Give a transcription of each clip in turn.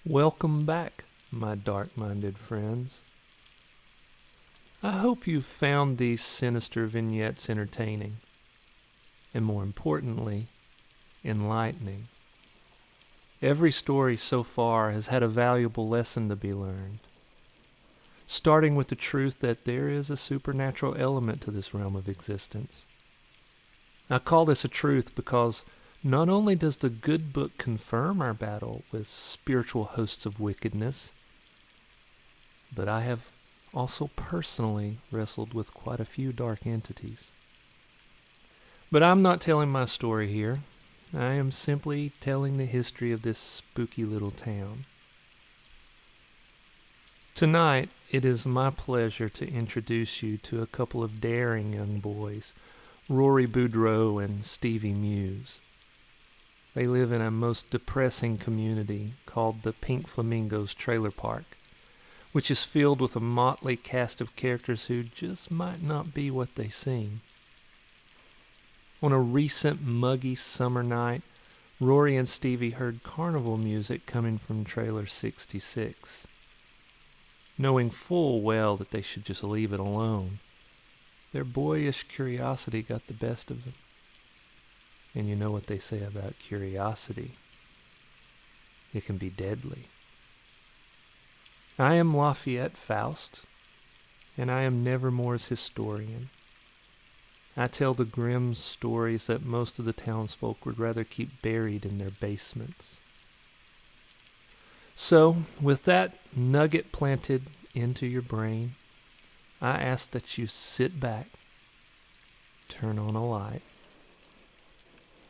Welcome back, my dark-minded friends. I hope you've found these sinister vignettes entertaining, and more importantly, enlightening. Every story so far has had a valuable lesson to be learned, starting with the truth that there is a supernatural element to this realm of existence. I call this a truth because not only does the good book confirm our battle with spiritual hosts of wickedness, but I have also personally wrestled with quite a few dark entities. But I'm not telling my story here. I am simply telling the history of this spooky little town. Tonight, it is my pleasure to introduce you to a couple of daring young boys, Rory Boudreau and Stevie Muse. They live in a most depressing community called the Pink Flamingos Trailer Park, which is filled with a motley cast of characters who just might not be what they seem. On a recent muggy summer night, Rory and Stevie heard carnival music coming from Trailer 66. Knowing full well that they should just leave it alone, their boyish curiosity got the best of them. And you know what they say about curiosity. It can be deadly. I am Lafayette Faust, and I am Nevermore's historian. I tell the grim stories that most of the townsfolk would rather keep buried in their basements. So, with that nugget planted into your brain, I ask that you sit back, turn on a light,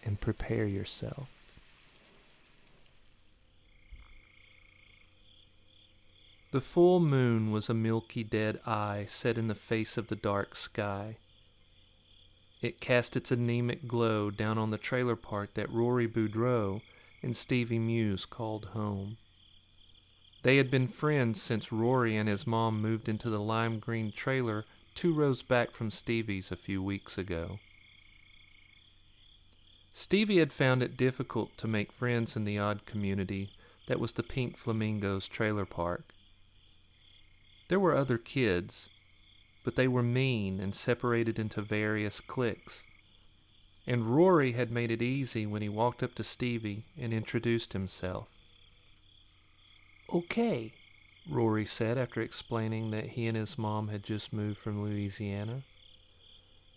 and prepare yourself. The full moon was a milky dead eye set in the face of the dark sky. It cast its anemic glow down on the trailer park that Rory Boudreau and Stevie Muse called home. They had been friends since Rory and his mom moved into the lime green trailer 2 rows back from Stevie's a few weeks ago. Stevie had found it difficult to make friends in the odd community that was the Pink Flamingos Trailer Park. There were other kids, but they were mean and separated into various cliques. And Rory had made it easy when he walked up to Stevie and introduced himself. "Okay," Rory said after explaining that he and his mom had just moved from Louisiana.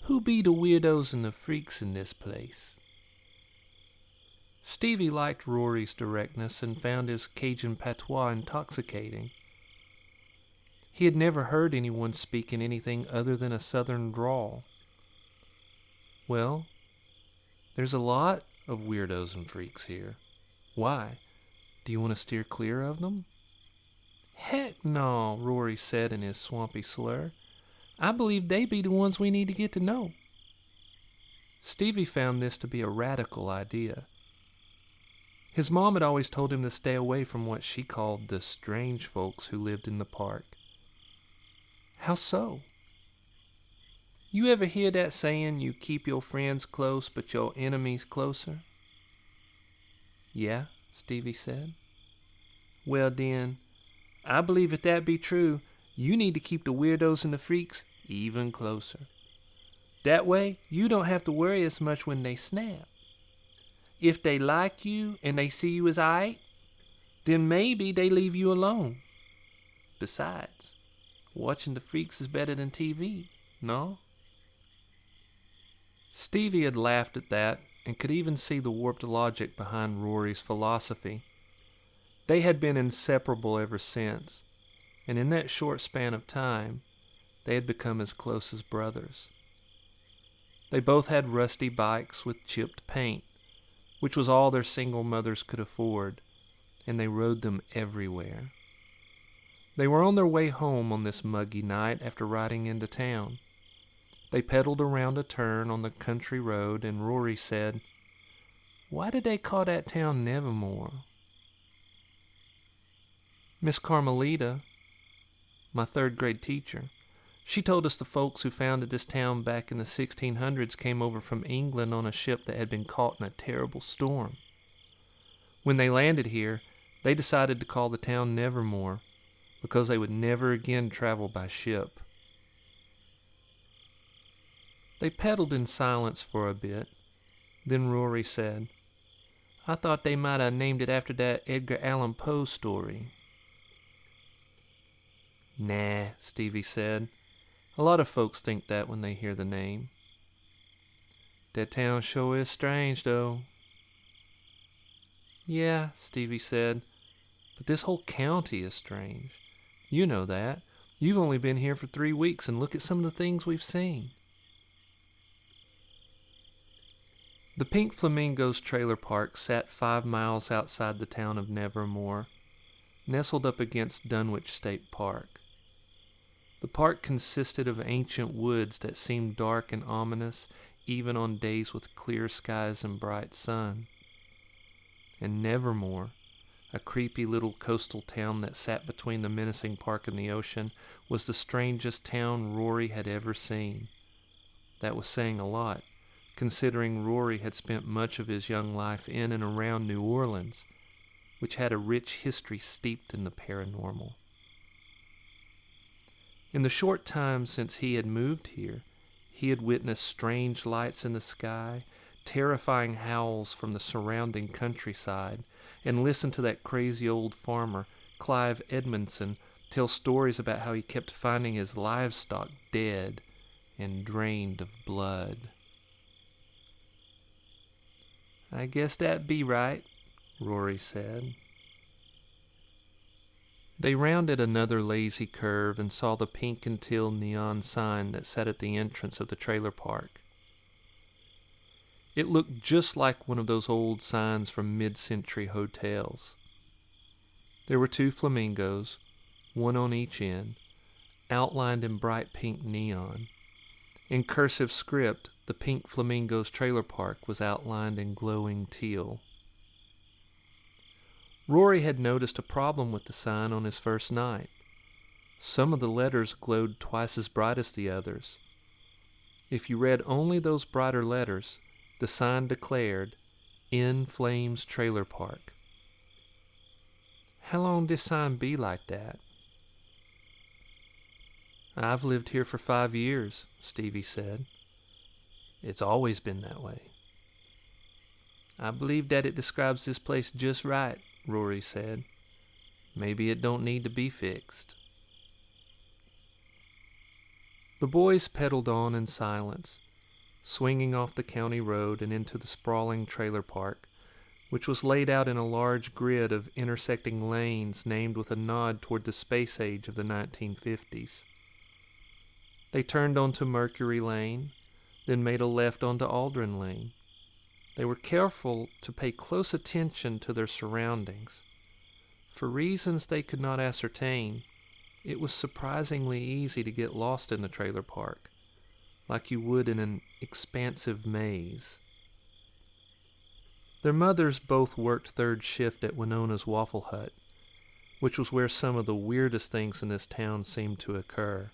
"Who be the weirdos and the freaks in this place?" Stevie liked Rory's directness and found his Cajun patois intoxicating. He had never heard anyone speak in anything other than a southern drawl. "Well, there's a lot of weirdos and freaks here. Why? Do you want to steer clear of them?" "Heck no," Rory said in his swampy slur. "I believe they be the ones we need to get to know." Stevie found this to be a radical idea. His mom had always told him to stay away from what she called the strange folks who lived in the park. "How so?" "You ever hear that saying, you keep your friends close but your enemies closer?" "Yeah," Stevie said. "Well then, I believe if that be true, you need to keep the weirdos and the freaks even closer. That way, you don't have to worry as much when they snap. If they like you and they see you as aight, then maybe they leave you alone. Besides, watching the freaks is better than TV, no?" Stevie had laughed at that and could even see the warped logic behind Rory's philosophy. They had been inseparable ever since, and in that short span of time, they had become as close as brothers. They both had rusty bikes with chipped paint, which was all their single mothers could afford, and they rode them everywhere. They were on their way home on this muggy night after riding into town. They pedaled around a turn on the country road, and Rory said, "Why did they call that town Nevermore?" Miss Carmelita, my 3rd grade teacher, she told us the folks who founded this town back in the 1600s came over from England on a ship that had been caught in a terrible storm. When they landed here, They decided to call the town Nevermore because they would never again travel by ship. They pedaled in silence for a bit. Then Rory said, "I thought they might have named it after that Edgar Allan Poe story." "Nah," Stevie said. "A lot of folks think that when they hear the name." "That town sure is strange, though." "Yeah," Stevie said, "but this whole county is strange. You know that. You've only been here for 3 weeks, and look at some of the things we've seen." The Pink Flamingos trailer park sat 5 miles outside the town of Nevermore, nestled up against Dunwich State Park. The park consisted of ancient woods that seemed dark and ominous even on days with clear skies and bright sun. And Nevermore, a creepy little coastal town that sat between the menacing park and the ocean, was the strangest town Rory had ever seen. That was saying a lot, considering Rory had spent much of his young life in and around New Orleans, which had a rich history steeped in the paranormal. In the short time since he had moved here, he had witnessed strange lights in the sky, terrifying howls from the surrounding countryside, and listened to that crazy old farmer, Clive Edmondson, tell stories about how he kept finding his livestock dead and drained of blood. "I guess that be right," Rory said. They rounded another lazy curve and saw the pink and teal neon sign that sat at the entrance of the trailer park. It looked just like one of those old signs from mid-century hotels. There were 2 flamingos, one on each end, outlined in bright pink neon. In cursive script, the Pink Flamingos trailer park was outlined in glowing teal. Rory had noticed a problem with the sign on his first night. Some of the letters glowed twice as bright as the others. If you read only those brighter letters, the sign declared, "In Flames Trailer Park." "How long this sign be like that?" "I've lived here for 5 years," Stevie said. "It's always been that way." "I believe that it describes this place just right," Rory said. "Maybe it don't need to be fixed." The boys pedaled on in silence, swinging off the county road and into the sprawling trailer park, which was laid out in a large grid of intersecting lanes named with a nod toward the space age of the 1950s. They turned onto Mercury Lane, then made a left onto Aldrin Lane. They were careful to pay close attention to their surroundings. For reasons they could not ascertain, it was surprisingly easy to get lost in the trailer park, like you would in an expansive maze. Their mothers both worked 3rd shift at Winona's Waffle Hut, which was where some of the weirdest things in this town seemed to occur.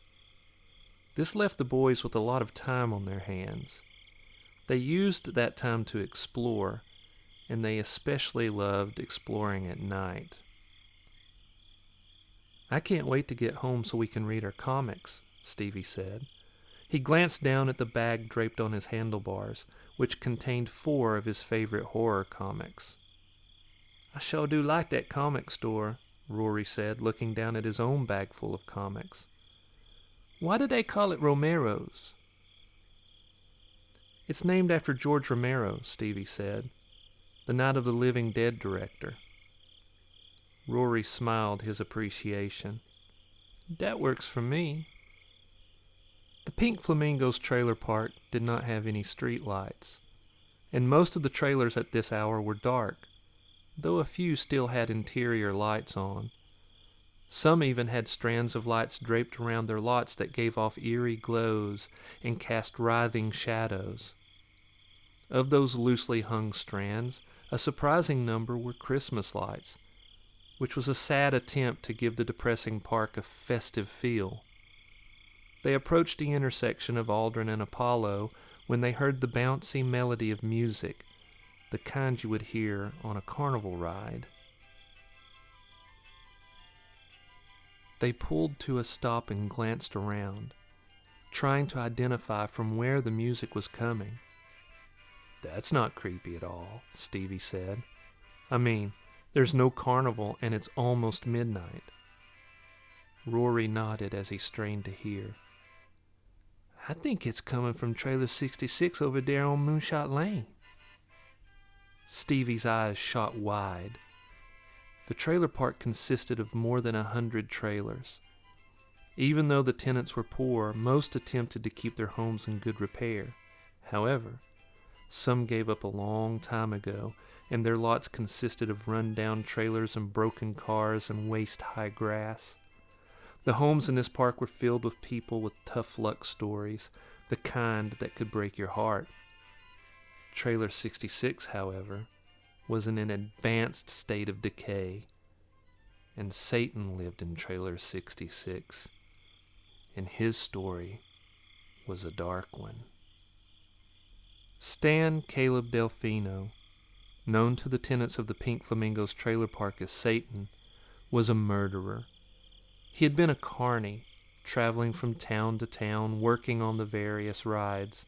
This left the boys with a lot of time on their hands. They used that time to explore, and they especially loved exploring at night. "I can't wait to get home so we can read our comics," Stevie said. He glanced down at the bag draped on his handlebars, which contained 4 of his favorite horror comics. "I sure do like that comic store," Rory said, looking down at his own bag full of comics. "Why do they call it Romero's?" "It's named after George Romero," Stevie said, "the Night of the Living Dead director." Rory smiled his appreciation. "That works for me." The Pink Flamingos trailer park did not have any street lights, and most of the trailers at this hour were dark, though a few still had interior lights on. Some even had strands of lights draped around their lots that gave off eerie glows and cast writhing shadows. Of those loosely hung strands, a surprising number were Christmas lights, which was a sad attempt to give the depressing park a festive feel. They approached the intersection of Aldrin and Apollo when they heard the bouncy melody of music, the kind you would hear on a carnival ride. They pulled to a stop and glanced around, trying to identify from where the music was coming. "That's not creepy at all," Stevie said. "I mean, there's no carnival and it's almost midnight." Rory nodded as he strained to hear. "I think it's coming from Trailer 66 over there on Moonshot Lane." Stevie's eyes shot wide. The trailer park consisted of more than 100 trailers. Even though the tenants were poor, most attempted to keep their homes in good repair. However, some gave up a long time ago, and their lots consisted of run-down trailers and broken cars and waist-high grass. The homes in this park were filled with people with tough luck stories, the kind that could break your heart. Trailer 66, however, was in an advanced state of decay, and Satan lived in Trailer 66, and his story was a dark one. Stan Caleb Delfino, known to the tenants of the Pink Flamingos trailer park as Satan, was a murderer. He had been a carny, traveling from town to town, working on the various rides.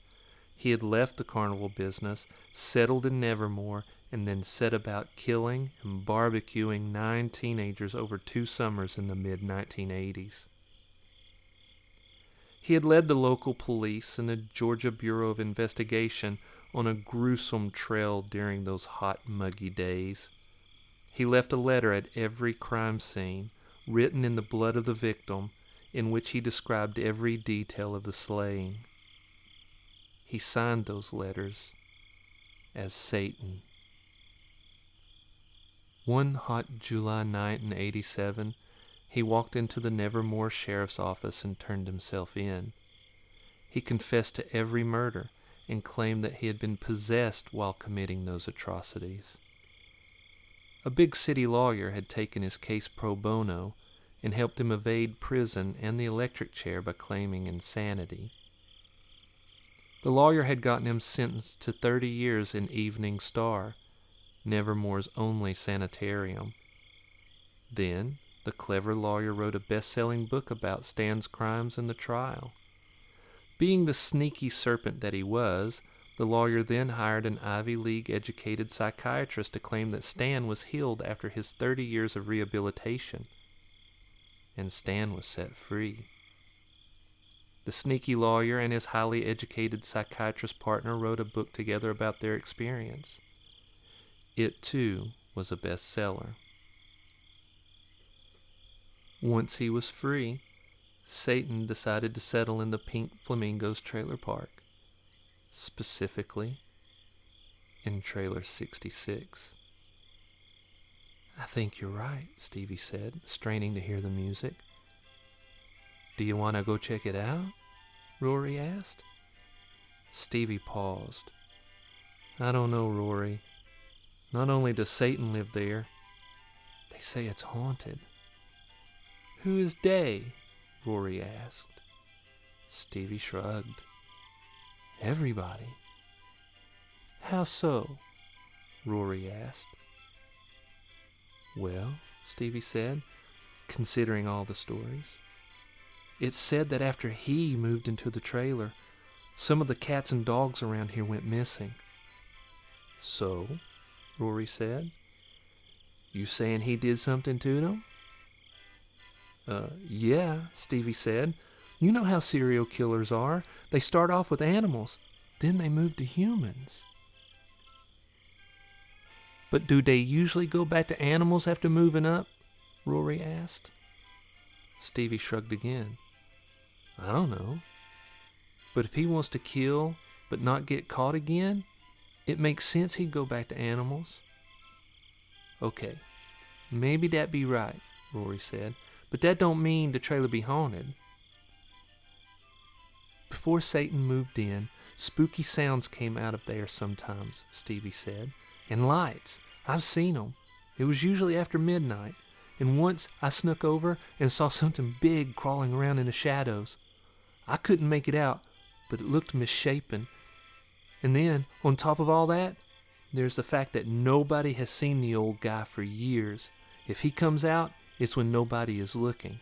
He had left the carnival business, settled in Nevermore, and then set about killing and barbecuing 9 teenagers over 2 summers in the mid-1980s. He had led the local police and the Georgia Bureau of Investigation on a gruesome trail during those hot, muggy days. He left a letter at every crime scene, written in the blood of the victim, in which he described every detail of the slaying. He signed those letters as Satan. One hot July night in '87, he walked into the Nevermore sheriff's office and turned himself in. He confessed to every murder and claimed that he had been possessed while committing those atrocities. A big city lawyer had taken his case pro bono and helped him evade prison and the electric chair by claiming insanity. The lawyer had gotten him sentenced to 30 years in Evening Star, Nevermore's only sanitarium. Then, the clever lawyer wrote a best-selling book about Stan's crimes and the trial. Being the sneaky serpent that he was, the lawyer then hired an Ivy League-educated psychiatrist to claim that Stan was healed after his 30 years of rehabilitation. And Stan was set free. The sneaky lawyer and his highly educated psychiatrist partner wrote a book together about their experience. It, too, was a bestseller. Once he was free, Satan decided to settle in the Pink Flamingos trailer park, specifically in Trailer 66. "I think you're right," Stevie said, straining to hear the music. "Do you want to go check it out?" Rory asked. Stevie paused. "I don't know, Rory. Not only does Satan live there, they say it's haunted." "Who is they?" Rory asked. Stevie shrugged. "Everybody." "How so?" Rory asked. "Well," Stevie said, considering all the stories, "it's said that after he moved into the trailer, some of the cats and dogs around here went missing." "So?" Rory said. "You saying he did something to them?" Yeah," Stevie said. "You know how serial killers are. They start off with animals, then they move to humans." "But do they usually go back to animals after moving up?" Rory asked. Stevie shrugged again. "I don't know. But if he wants to kill but not get caught again, it makes sense he'd go back to animals." "Okay, maybe that be right," Rory said. "But that don't mean the trailer be haunted." "Before Satan moved in, spooky sounds came out of there sometimes," Stevie said. "And lights. I've seen them. It was usually after midnight. And once I snuck over and saw something big crawling around in the shadows. I couldn't make it out, but it looked misshapen. And then, on top of all that, there's the fact that nobody has seen the old guy for years. If he comes out, it's when nobody is looking.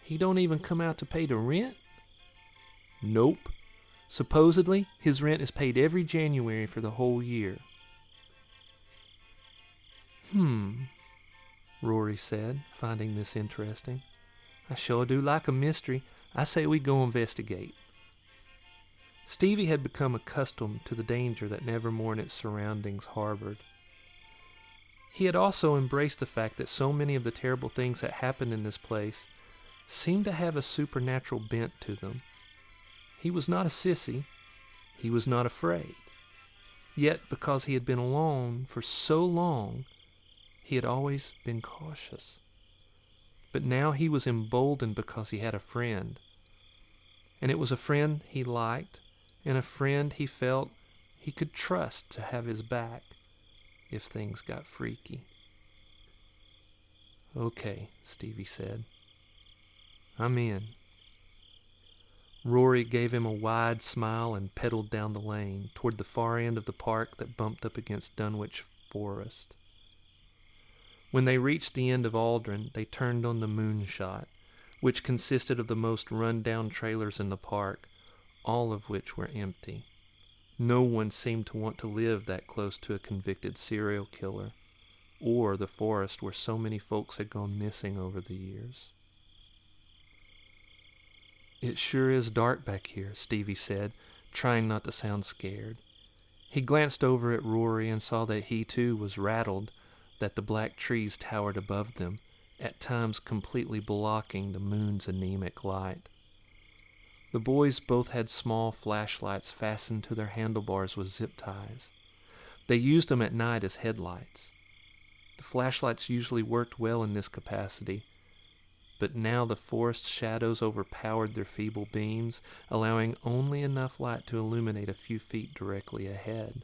He don't even come out to pay the rent? Nope. Supposedly, his rent is paid every January for the whole year. Rory said, finding this interesting. I sure do like a mystery. I say we go investigate. Stevie had become accustomed to the danger that Nevermore and its surroundings harbored. He had also embraced the fact that so many of the terrible things that happened in this place seemed to have a supernatural bent to them. He was not a sissy. He was not afraid. Yet, because he had been alone for so long, he had always been cautious. But now he was emboldened because he had a friend. And it was a friend he liked, and a friend he felt he could trust to have his back if things got freaky. Okay, Stevie said. I'm in. Rory gave him a wide smile and pedaled down the lane toward the far end of the park that bumped up against Dunwich Forest. When they reached the end of Aldrin, they turned on the Moonshot, which consisted of the most run-down trailers in the park, all of which were empty. No one seemed to want to live that close to a convicted serial killer, or the forest where so many folks had gone missing over the years. It sure is dark back here, Stevie said, trying not to sound scared. He glanced over at Rory and saw that he too was rattled, that the black trees towered above them, at times completely blocking the moon's anemic light. The boys both had small flashlights fastened to their handlebars with zip ties. They used them at night as headlights. The flashlights usually worked well in this capacity, but now the forest shadows overpowered their feeble beams, allowing only enough light to illuminate a few feet directly ahead.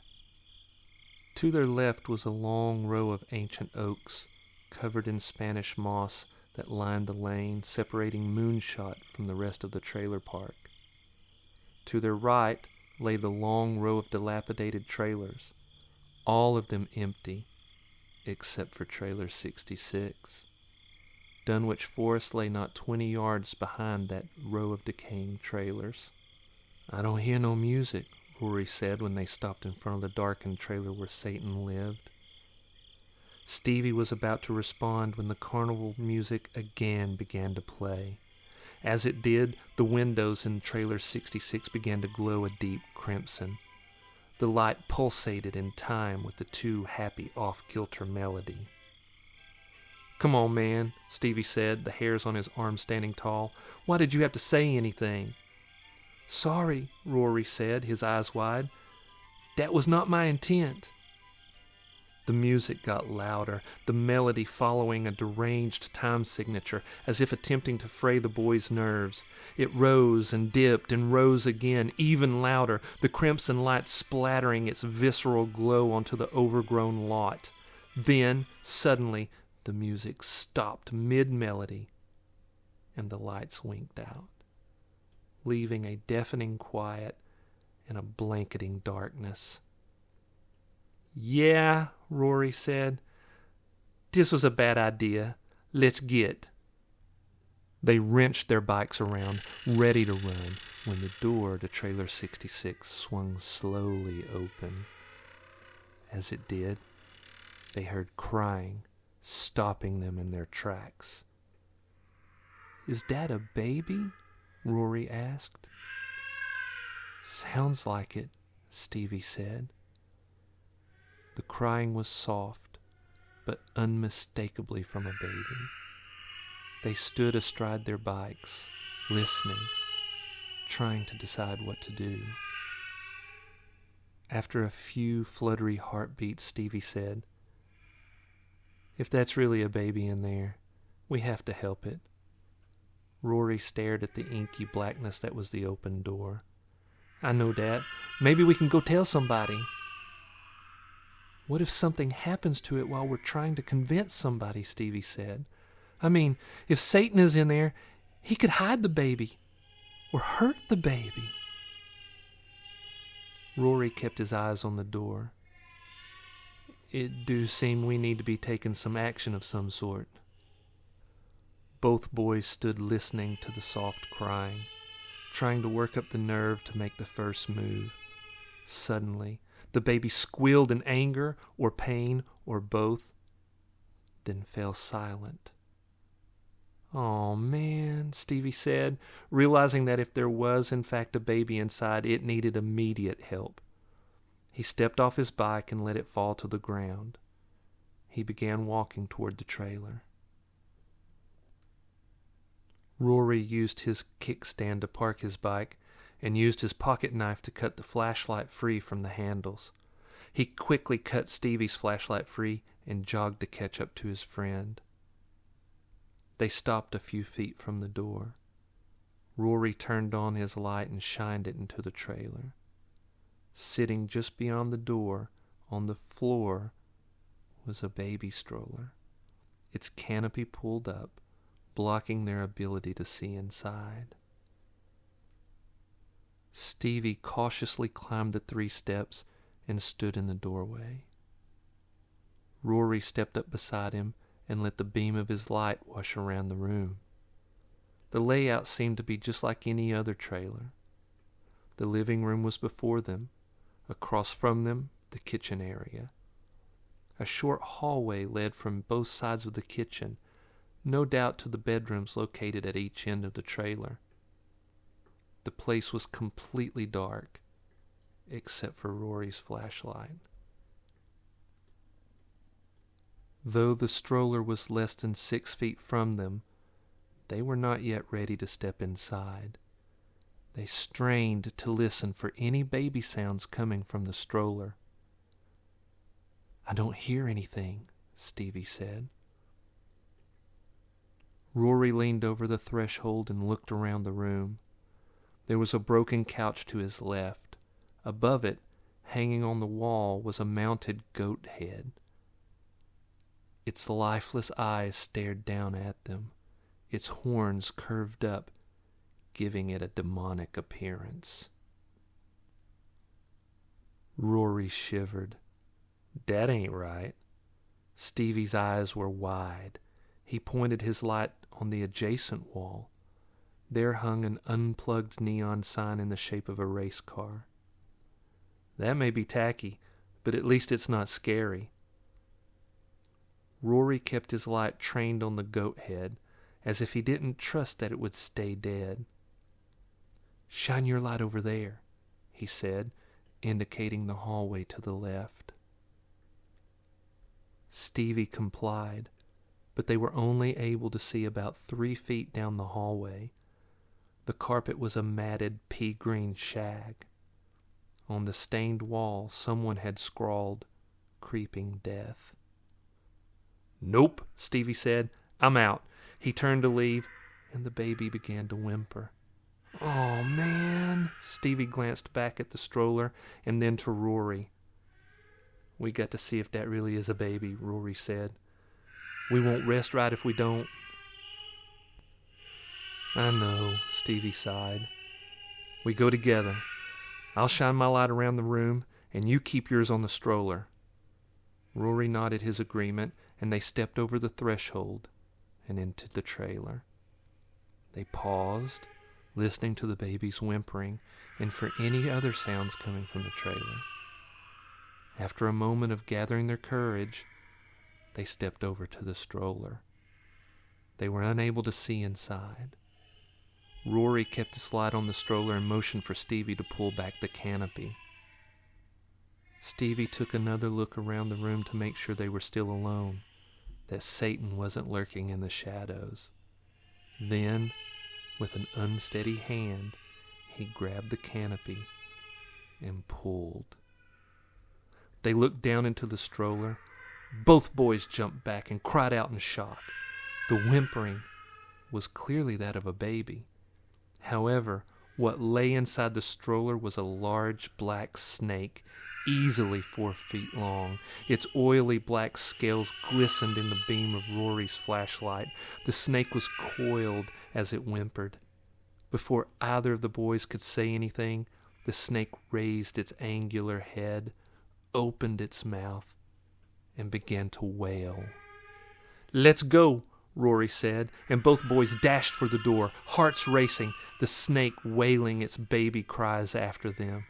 To their left was a long row of ancient oaks, covered in Spanish moss, that lined the lane, separating Moonshot from the rest of the trailer park. To their right lay the long row of dilapidated trailers, all of them empty, except for trailer 66. Dunwich Forest lay not 20 yards behind that row of decaying trailers. I don't hear no music, Rory said when they stopped in front of the darkened trailer where Satan lived. Stevie was about to respond when the carnival music again began to play. As it did, the windows in trailer 66 began to glow a deep crimson. The light pulsated in time with the too happy off-kilter melody. Come on, man, Stevie said, the hairs on his arms standing tall. Why did you have to say anything? Sorry, Rory said, his eyes wide. That was not my intent. The music got louder, the melody following a deranged time signature, as if attempting to fray the boy's nerves. It rose and dipped and rose again, even louder, the crimson light splattering its visceral glow onto the overgrown lot. Then, suddenly, the music stopped mid-melody, and the lights winked out, leaving a deafening quiet and a blanketing darkness. Yeah, Rory said. This was a bad idea. Let's get. They wrenched their bikes around, ready to run, when the door to trailer 66 swung slowly open. As it did, they heard crying, stopping them in their tracks. Is that a baby? Rory asked. Sounds like it, Stevie said. The crying was soft, but unmistakably from a baby. They stood astride their bikes, listening, trying to decide what to do. After a few fluttery heartbeats, Stevie said, If that's really a baby in there, we have to help it. Rory stared at the inky blackness that was the open door. I know that. Maybe we can go tell somebody. What if something happens to it while we're trying to convince somebody, Stevie said. I mean, if Satan is in there, he could hide the baby or hurt the baby. Rory kept his eyes on the door. It do seem we need to be taking some action of some sort. Both boys stood listening to the soft crying, trying to work up the nerve to make the first move. Suddenly, the baby squealed in anger or pain or both, then fell silent. "Oh, man," Stevie said, realizing that if there was in fact a baby inside, it needed immediate help. He stepped off his bike and let it fall to the ground. He began walking toward the trailer. Rory used his kickstand to park his bike and used his pocket knife to cut the flashlight free from the handles. He quickly cut Stevie's flashlight free and jogged to catch up to his friend. They stopped a few feet from the door. Rory turned on his light and shined it into the trailer. Sitting just beyond the door, on the floor, was a baby stroller, its canopy pulled up, blocking their ability to see inside. Stevie cautiously climbed the 3 steps and stood in the doorway. Rory stepped up beside him and let the beam of his light wash around the room. The layout seemed to be just like any other trailer. The living room was before them. Across from them, the kitchen area. A short hallway led from both sides of the kitchen, no doubt to the bedrooms located at each end of the trailer. The place was completely dark, except for Rory's flashlight. Though the stroller was less than 6 feet from them, they were not yet ready to step inside. They strained to listen for any baby sounds coming from the stroller. "I don't hear anything," Stevie said. Rory leaned over the threshold and looked around the room. There was a broken couch to his left. Above it, hanging on the wall, was a mounted goat head. Its lifeless eyes stared down at them, its horns curved up, giving it a demonic appearance. Rory shivered. "That ain't right." Stevie's eyes were wide. He pointed his light on the adjacent wall. There hung an unplugged neon sign in the shape of a race car. "That may be tacky, but at least it's not scary." Rory kept his light trained on the goat head, as if he didn't trust that it would stay dead. "Shine your light over there," he said, indicating the hallway to the left. Stevie complied, but they were only able to see about 3 feet down the hallway. The carpet was a matted pea-green shag. On the stained wall, someone had scrawled, "Creeping Death." "Nope," Stevie said. "I'm out." He turned to leave, and the baby began to whimper. "Oh, man." Stevie glanced back at the stroller and then to Rory. "We got to see if that really is a baby," Rory said. "We won't rest right if we don't." "I know," Stevie sighed. "We go together. I'll shine my light around the room, and you keep yours on the stroller." Rory nodded his agreement, and they stepped over the threshold and into the trailer. They paused, listening to the baby's whimpering and for any other sounds coming from the trailer. After a moment of gathering their courage, they stepped over to the stroller. They were unable to see inside. Rory kept his light on the stroller and motioned for Stevie to pull back the canopy. Stevie took another look around the room to make sure they were still alone, that Satan wasn't lurking in the shadows. Then, with an unsteady hand, he grabbed the canopy and pulled. They looked down into the stroller. Both boys jumped back and cried out in shock. The whimpering was clearly that of a baby. However, what lay inside the stroller was a large black snake, easily 4 feet long. Its oily black scales glistened in the beam of Rory's flashlight. The snake was coiled as it whimpered. Before either of the boys could say anything, the snake raised its angular head, opened its mouth, and began to wail. "Let's go!" Rory said, and both boys dashed for the door, hearts racing, the snake wailing its baby cries after them.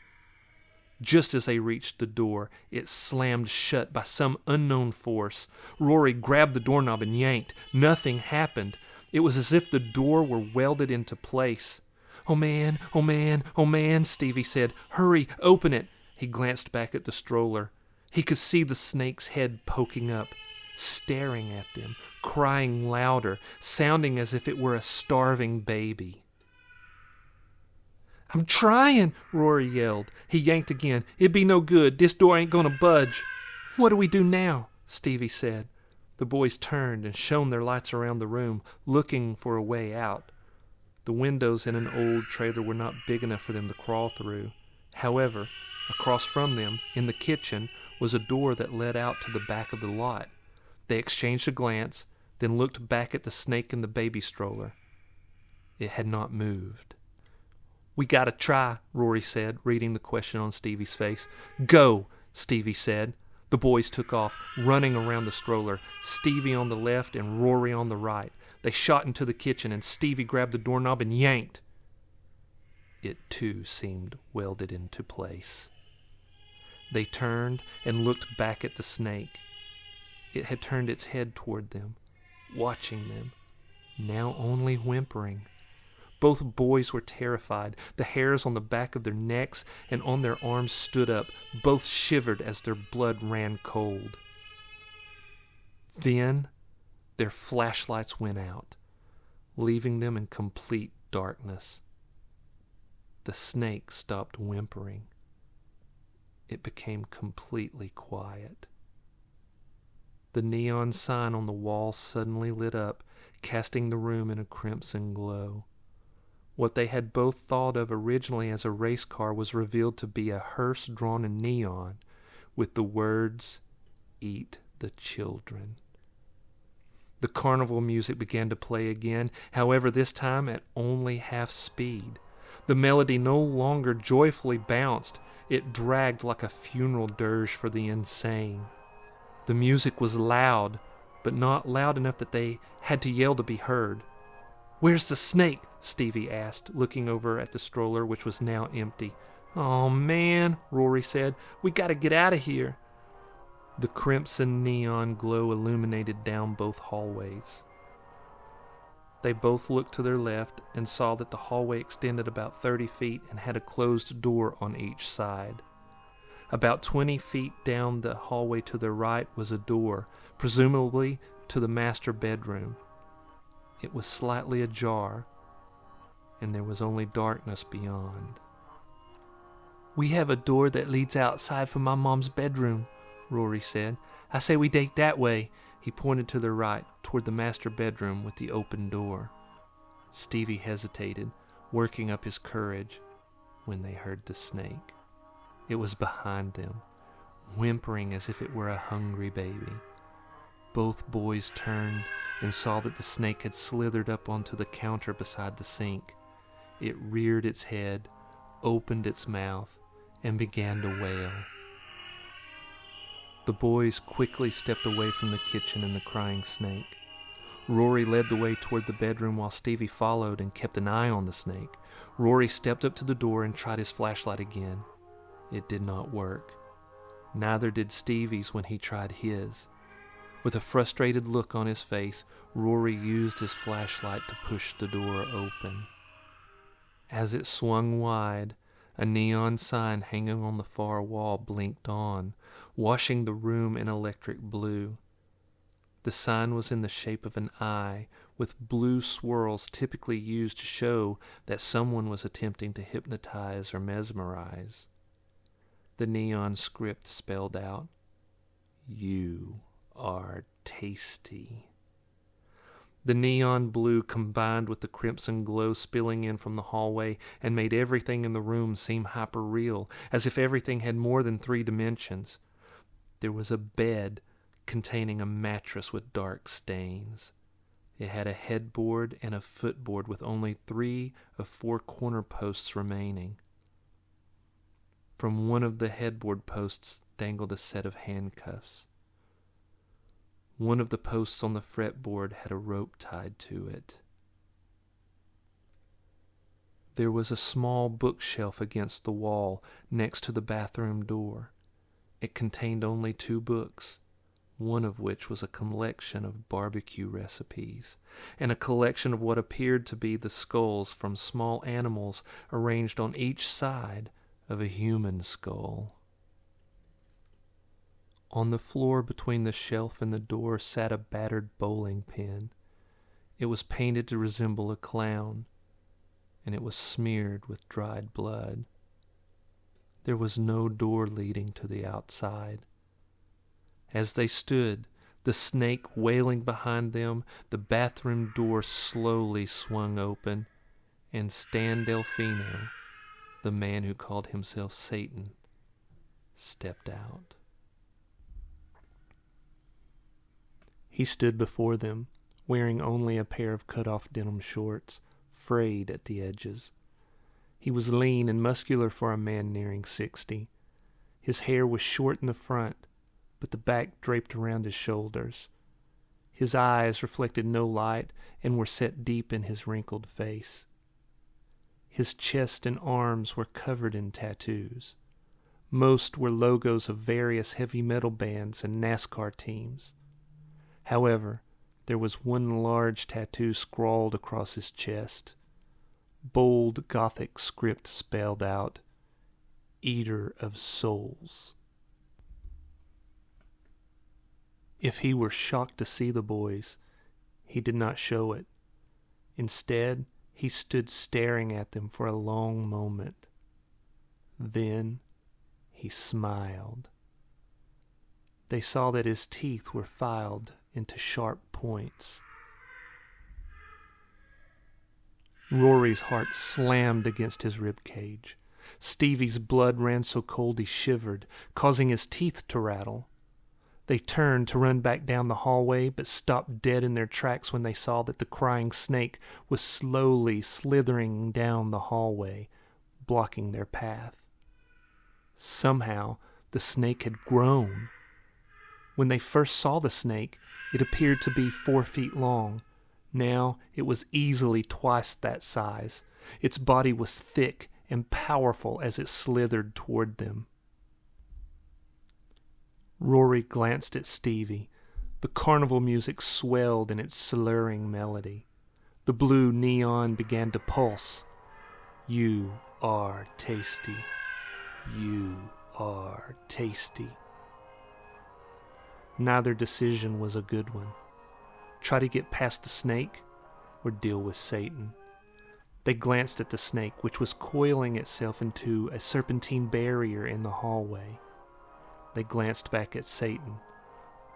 Just as they reached the door, it slammed shut by some unknown force. Rory grabbed the doorknob and yanked. Nothing happened. It was as if the door were welded into place. "Oh man, oh man, oh man," Stevie said. "Hurry, open it." He glanced back at the stroller. He could see the snake's head poking up, staring at them, crying louder, sounding as if it were a starving baby. "I'm trying," Rory yelled. He yanked again. "It'd be no good. This door ain't gonna budge." "What do we do now?" Stevie said. The boys turned and shone their lights around the room, looking for a way out. The windows in an old trailer were not big enough for them to crawl through. However, across from them, in the kitchen, was a door that led out to the back of the lot. They exchanged a glance, then looked back at the snake in the baby stroller. It had not moved. "We gotta try," Rory said, reading the question on Stevie's face. "Go," Stevie said. The boys took off, running around the stroller, Stevie on the left and Rory on the right. They shot into the kitchen, and Stevie grabbed the doorknob and yanked. It, too, seemed welded into place. They turned and looked back at the snake. It had turned its head toward them, watching them, now only whimpering. Both boys were terrified. The hairs on the back of their necks and on their arms stood up. Both shivered as their blood ran cold. Then their flashlights went out, leaving them in complete darkness. The snake stopped whimpering. It became completely quiet. The neon sign on the wall suddenly lit up, casting the room in a crimson glow. What they had both thought of originally as a race car was revealed to be a hearse drawn in neon, with the words, "Eat the children." The carnival music began to play again, however this time at only half speed. The melody no longer joyfully bounced. It dragged like a funeral dirge for the insane. The music was loud, but not loud enough that they had to yell to be heard. "Where's the snake?" Stevie asked, looking over at the stroller, which was now empty. "Oh, man," Rory said. "We gotta get out of here." The crimson neon glow illuminated down both hallways. They both looked to their left and saw that the hallway extended about 30 feet and had a closed door on each side. About 20 feet down the hallway to their right was a door, presumably to the master bedroom. It was slightly ajar, and there was only darkness beyond. "We have a door that leads outside from my mom's bedroom," Rory said. "I say we take that way." He pointed to the right, toward the master bedroom with the open door. Stevie hesitated, working up his courage, when they heard the snake. It was behind them, whimpering as if it were a hungry baby. Both boys turned and saw that the snake had slithered up onto the counter beside the sink. It reared its head, opened its mouth, and began to wail. The boys quickly stepped away from the kitchen and the crying snake. Rory led the way toward the bedroom while Stevie followed and kept an eye on the snake. Rory stepped up to the door and tried his flashlight again. It did not work. Neither did Stevie's when he tried his. With a frustrated look on his face, Rory used his flashlight to push the door open. As it swung wide, a neon sign hanging on the far wall blinked on, washing the room in electric blue. The sign was in the shape of an eye, with blue swirls typically used to show that someone was attempting to hypnotize or mesmerize. The neon script spelled out, "You are tasty." The neon blue combined with the crimson glow spilling in from the hallway and made everything in the room seem hyper-real, as if everything had more than 3 dimensions. There was a bed containing a mattress with dark stains. It had a headboard and a footboard with only 3 of 4 corner posts remaining. From one of the headboard posts dangled a set of handcuffs. One of the posts on the fretboard had a rope tied to it. There was a small bookshelf against the wall next to the bathroom door. It contained only 2 books, one of which was a collection of barbecue recipes, and a collection of what appeared to be the skulls from small animals arranged on each side of a human skull. On the floor between the shelf and the door sat a battered bowling pin. It was painted to resemble a clown, and it was smeared with dried blood. There was no door leading to the outside. As they stood, the snake wailing behind them, the bathroom door slowly swung open, and Stan Delfino, the man who called himself Satan, stepped out. He stood before them, wearing only a pair of cut-off denim shorts, frayed at the edges. He was lean and muscular for a man nearing 60. His hair was short in the front, but the back draped around his shoulders. His eyes reflected no light and were set deep in his wrinkled face. His chest and arms were covered in tattoos. Most were logos of various heavy metal bands and NASCAR teams. However, there was one large tattoo scrawled across his chest. Bold Gothic script spelled out, "Eater of Souls." If he were shocked to see the boys, he did not show it. Instead, he stood staring at them for a long moment. Then he smiled. They saw that his teeth were filed into sharp points. Rory's heart slammed against his rib cage. Stevie's blood ran so cold he shivered, causing his teeth to rattle. They turned to run back down the hallway, but stopped dead in their tracks when they saw that the crying snake was slowly slithering down the hallway, blocking their path. Somehow, the snake had grown. When they first saw the snake, it appeared to be 4 feet long. Now it was easily twice that size. Its body was thick and powerful as it slithered toward them. Rory glanced at Stevie. The carnival music swelled in its slurring melody. The blue neon began to pulse. "You are tasty. You are tasty." Neither decision was a good one. Try to get past the snake or deal with Satan. They glanced at the snake, which was coiling itself into a serpentine barrier in the hallway. They glanced back at Satan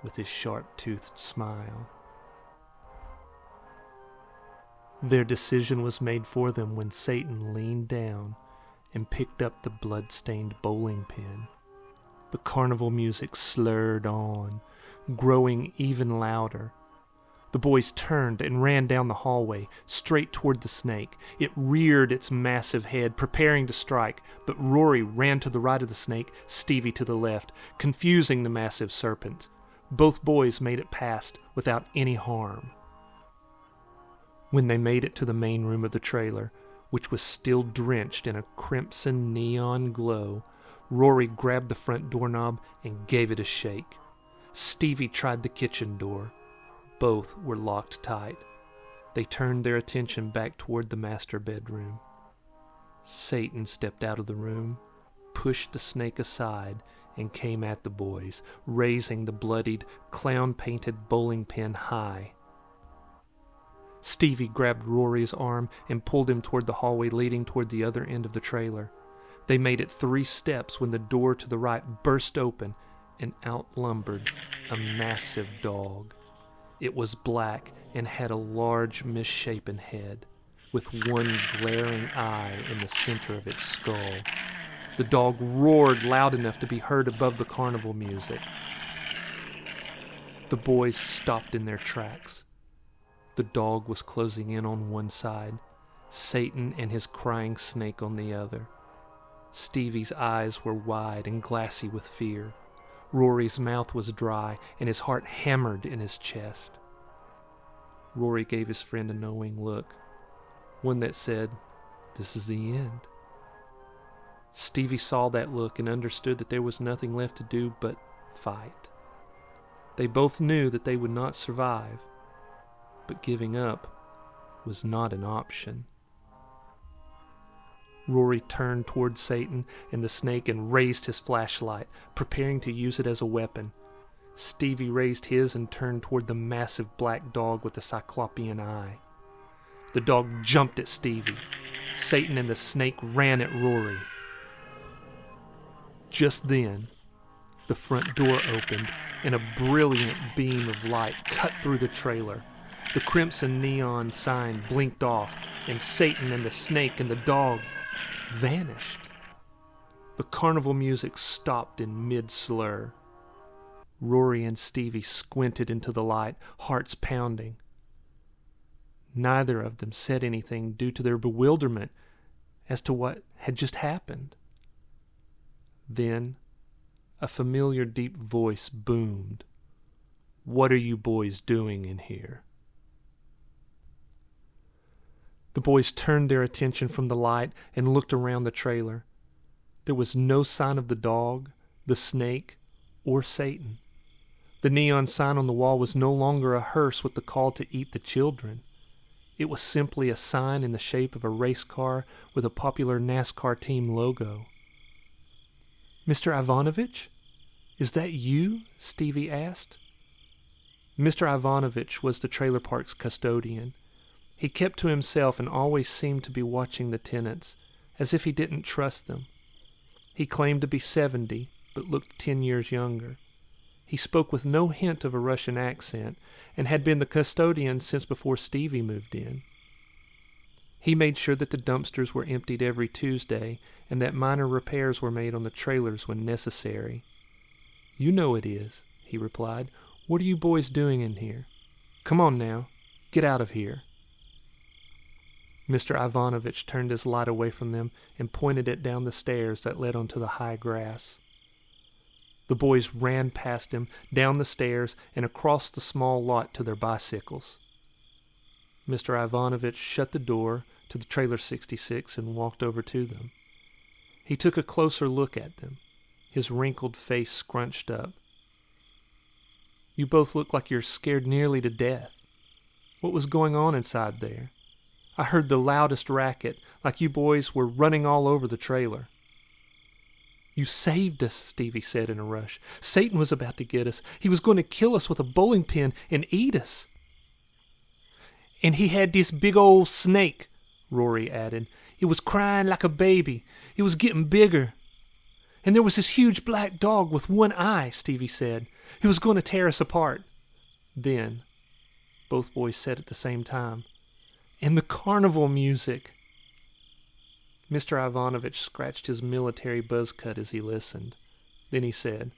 with his sharp-toothed smile. Their decision was made for them when Satan leaned down and picked up the blood-stained bowling pin. The carnival music slurred on, growing even louder. The boys turned and ran down the hallway, straight toward the snake. It reared its massive head, preparing to strike, but Rory ran to the right of the snake, Stevie to the left, confusing the massive serpent. Both boys made it past without any harm. When they made it to the main room of the trailer, which was still drenched in a crimson neon glow, Rory grabbed the front doorknob and gave it a shake. Stevie tried the kitchen door. Both were locked tight. They turned their attention back toward the master bedroom. Satan stepped out of the room, pushed the snake aside, and came at the boys, raising the bloodied, clown-painted bowling pin high. Stevie grabbed Rory's arm and pulled him toward the hallway leading toward the other end of the trailer. They made it 3 steps when the door to the right burst open and out lumbered a massive dog. It was black and had a large, misshapen head, with one glaring eye in the center of its skull. The dog roared loud enough to be heard above the carnival music. The boys stopped in their tracks. The dog was closing in on one side, Satan and his crying snake on the other. Stevie's eyes were wide and glassy with fear. Rory's mouth was dry, and his heart hammered in his chest. Rory gave his friend a knowing look, one that said, "This is the end." Stevie saw that look and understood that there was nothing left to do but fight. They both knew that they would not survive, but giving up was not an option. Rory turned toward Satan and the snake and raised his flashlight, preparing to use it as a weapon. Stevie raised his and turned toward the massive black dog with the cyclopean eye. The dog jumped at Stevie. Satan and the snake ran at Rory. Just then, the front door opened and a brilliant beam of light cut through the trailer. The crimson neon sign blinked off, and Satan and the snake and the dog vanished. The carnival music stopped in mid-slur. Rory and Stevie squinted into the light, hearts pounding. Neither of them said anything due to their bewilderment as to what had just happened. Then, a familiar deep voice boomed. "What are you boys doing in here?" The boys turned their attention from the light and looked around the trailer. There was no sign of the dog, the snake, or Satan. The neon sign on the wall was no longer a hearse with the call to eat the children. It was simply a sign in the shape of a race car with a popular NASCAR team logo. "Mr. Ivanovich, is that you?" Stevie asked. Mr. Ivanovich was the trailer park's custodian. He kept to himself and always seemed to be watching the tenants, as if he didn't trust them. He claimed to be 70, but looked 10 years younger. He spoke with no hint of a Russian accent, and had been the custodian since before Stevie moved in. He made sure that the dumpsters were emptied every Tuesday, and that minor repairs were made on the trailers when necessary. "You know it is," he replied. "What are you boys doing in here? Come on now, get out of here." Mr. Ivanovich turned his light away from them and pointed it down the stairs that led onto the high grass. The boys ran past him, down the stairs, and across the small lot to their bicycles. Mr. Ivanovich shut the door to the trailer 66 and walked over to them. He took a closer look at them, his wrinkled face scrunched up. "You both look like you're scared nearly to death. What was going on inside there? I heard the loudest racket, like you boys were running all over the trailer." "You saved us," Stevie said in a rush. "Satan was about to get us. He was going to kill us with a bowling pin and eat us." "And he had this big old snake," Rory added. "It was crying like a baby. It was getting bigger. And there was this huge black dog with one eye," Stevie said. "He was going to tear us apart." Then, both boys said at the same time, "And the carnival music." Mr. Ivanovich scratched his military buzz cut as he listened. Then he said,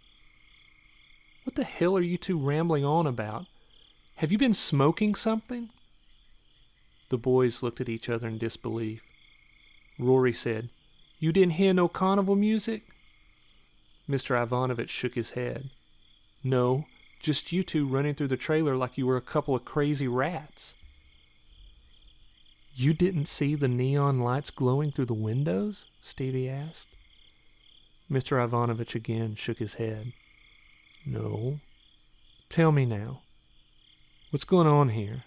"What the hell are you two rambling on about? Have you been smoking something?" The boys looked at each other in disbelief. Rory said, "You didn't hear no carnival music?" Mr. Ivanovich shook his head. "No, just you two running through the trailer like you were a couple of crazy rats." "You didn't see the neon lights glowing through the windows?" Stevie asked. Mr. Ivanovich again shook his head. "No. Tell me now. What's going on here?"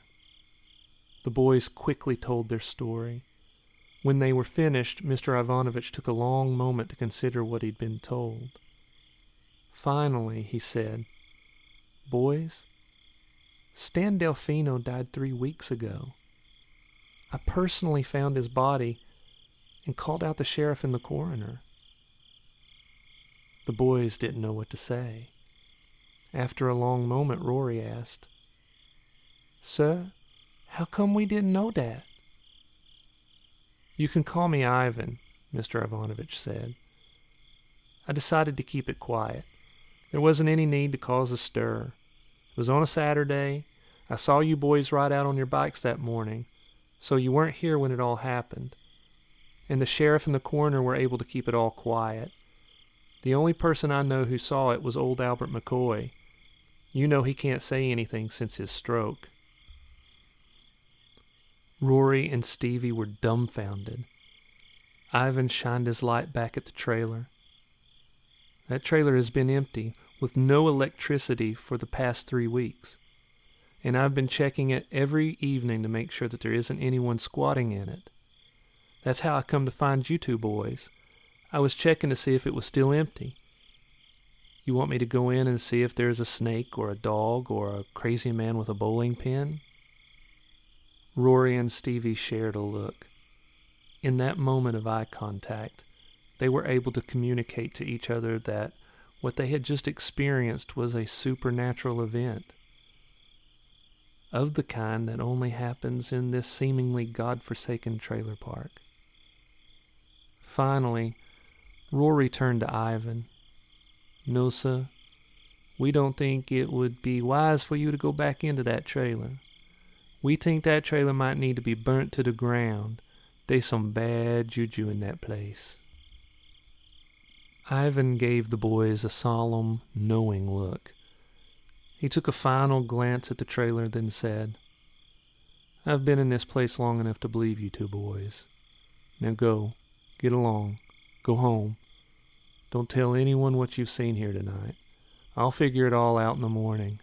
The boys quickly told their story. When they were finished, Mr. Ivanovich took a long moment to consider what he'd been told. Finally, he said, "Boys, Stan Delfino died 3 weeks ago. I personally found his body and called out the sheriff and the coroner." The boys didn't know what to say. After a long moment, Rory asked, "Sir, how come we didn't know that?" "You can call me Ivan," Mr. Ivanovich said. "I decided to keep it quiet. There wasn't any need to cause a stir. It was on a Saturday. I saw you boys ride out on your bikes that morning, so you weren't here when it all happened. And the sheriff and the coroner were able to keep it all quiet. The only person I know who saw it was old Albert McCoy. You know he can't say anything since his stroke. Rory and Stevie were dumbfounded. Ivan shined his light back at the trailer. That trailer has been empty, with no electricity for the past 3 weeks. And I've been checking it every evening to make sure that there isn't anyone squatting in it. That's how I come to find you two boys. I was checking to see if it was still empty. You want me to go in and see if there's a snake or a dog or a crazy man with a bowling pin? Rory and Stevie shared a look. In that moment of eye contact, they were able to communicate to each other that what they had just experienced was a supernatural event, of the kind that only happens in this seemingly God-forsaken trailer park. Finally, Rory turned to Ivan. "No, sir, we don't think it would be wise for you to go back into that trailer. We think that trailer might need to be burnt to the ground. There's some bad juju in that place." Ivan gave the boys a solemn, knowing look. He took a final glance at the trailer, then said, "I've been in this place long enough to believe you two boys. Now go, get along, go home. Don't tell anyone what you've seen here tonight. I'll figure it all out in the morning.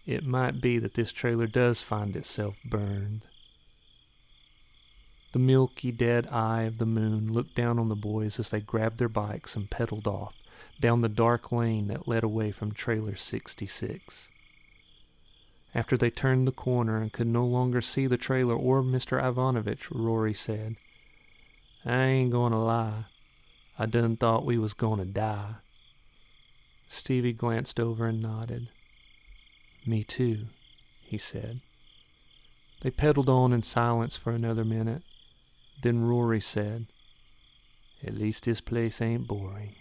It might be that this trailer does find itself burned." The milky dead eye of the moon looked down on the boys as they grabbed their bikes and pedaled off down the dark lane that led away from Trailer 66. After they turned the corner and could no longer see the trailer or Mr. Ivanovich, Rory said, "I ain't gonna lie. I done thought we was gonna die." Stevie glanced over and nodded. "Me too," he said. They pedaled on in silence for another minute. Then Rory said, "At least this place ain't boring."